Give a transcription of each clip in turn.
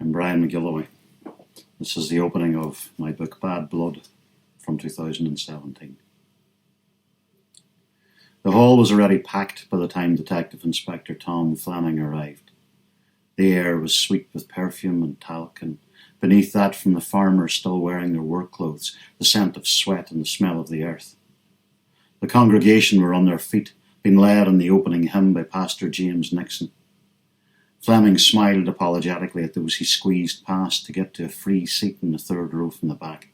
I'm Brian McGilloway. This is the opening of my book Bad Blood from 2017. The hall was already packed by the time Detective Inspector Tom Fleming arrived. The air was sweet with perfume and talc, and beneath that, from the farmers still wearing their work clothes, the scent of sweat and the smell of the earth. The congregation were on their feet, being led in the opening hymn by Pastor James Nixon. Fleming smiled apologetically at those he squeezed past to get to a free seat in the third row from the back.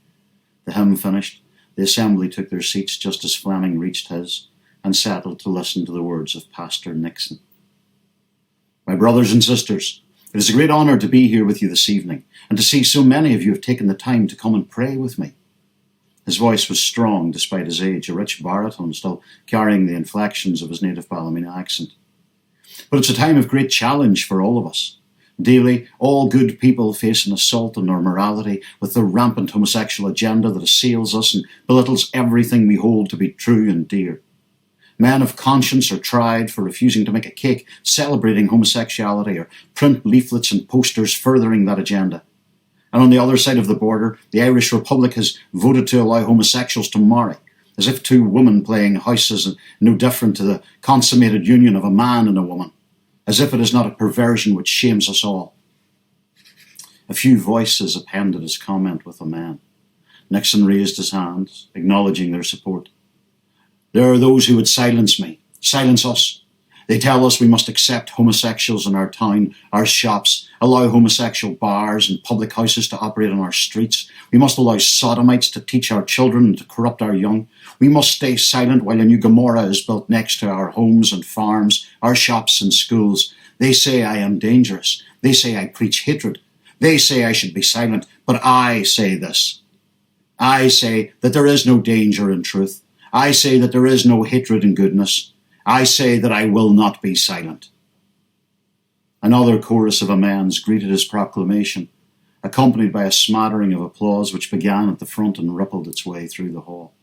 The hymn finished, the assembly took their seats just as Fleming reached his, and settled to listen to the words of Pastor Nixon. My brothers and sisters, it is a great honour to be here with you this evening, and to see so many of you have taken the time to come and pray with me. His voice was strong despite his age, a rich baritone still carrying the inflections of his native Ballymena accent. But it's a time of great challenge for all of us. Daily, all good people face an assault on our morality with the rampant homosexual agenda that assails us and belittles everything we hold to be true and dear. Men of conscience are tried for refusing to make a cake celebrating homosexuality or print leaflets and posters furthering that agenda. And on the other side of the border, the Irish Republic has voted to allow homosexuals to marry, as if two women playing house is no different to the consummated union of a man and a woman, as if it is not a perversion which shames us all. A few voices appended his comment with amen. Nixon raised his hands, acknowledging their support. There are those who would silence me, silence us. They tell us we must accept homosexuals in our town, our shops, allow homosexual bars and public houses to operate on our streets. We must allow sodomites to teach our children and to corrupt our young. We must stay silent while a new Gomorrah is built next to our homes and farms, our shops and schools. They say I am dangerous. They say I preach hatred. They say I should be silent. But I say this. I say that there is no danger in truth. I say that there is no hatred in goodness. I say that I will not be silent. Another chorus of amens greeted his proclamation, accompanied by a smattering of applause which began at the front and rippled its way through the hall.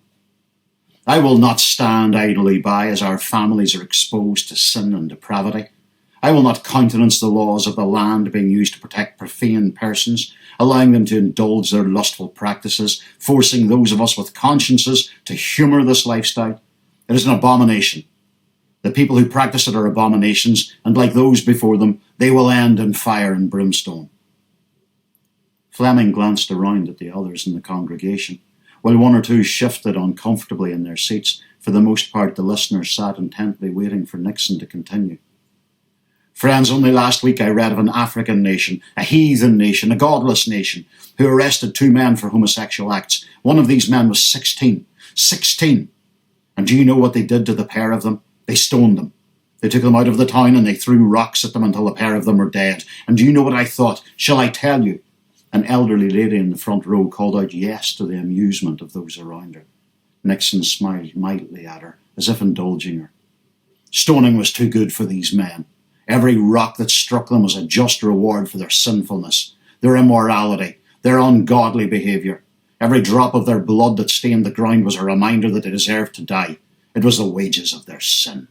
I will not stand idly by as our families are exposed to sin and depravity. I will not countenance the laws of the land being used to protect profane persons, allowing them to indulge their lustful practices, forcing those of us with consciences to humour this lifestyle. It is an abomination. The people who practice it are abominations, and like those before them, they will end in fire and brimstone. Fleming glanced around at the others in the congregation, while one or two shifted uncomfortably in their seats. For the most part, the listeners sat intently waiting for Nixon to continue. Friends, only last week I read of an African nation, a heathen nation, a godless nation, who arrested two men for homosexual acts. One of these men was 16. 16! And do you know what they did to the pair of them? They stoned them. They took them out of the town and they threw rocks at them until the pair of them were dead. And do you know what I thought? Shall I tell you? An elderly lady in the front row called out yes to the amusement of those around her. Nixon smiled mildly at her, as if indulging her. Stoning was too good for these men. Every rock that struck them was a just reward for their sinfulness, their immorality, their ungodly behaviour. Every drop of their blood that stained the ground was a reminder that they deserved to die. It was the wages of their sin.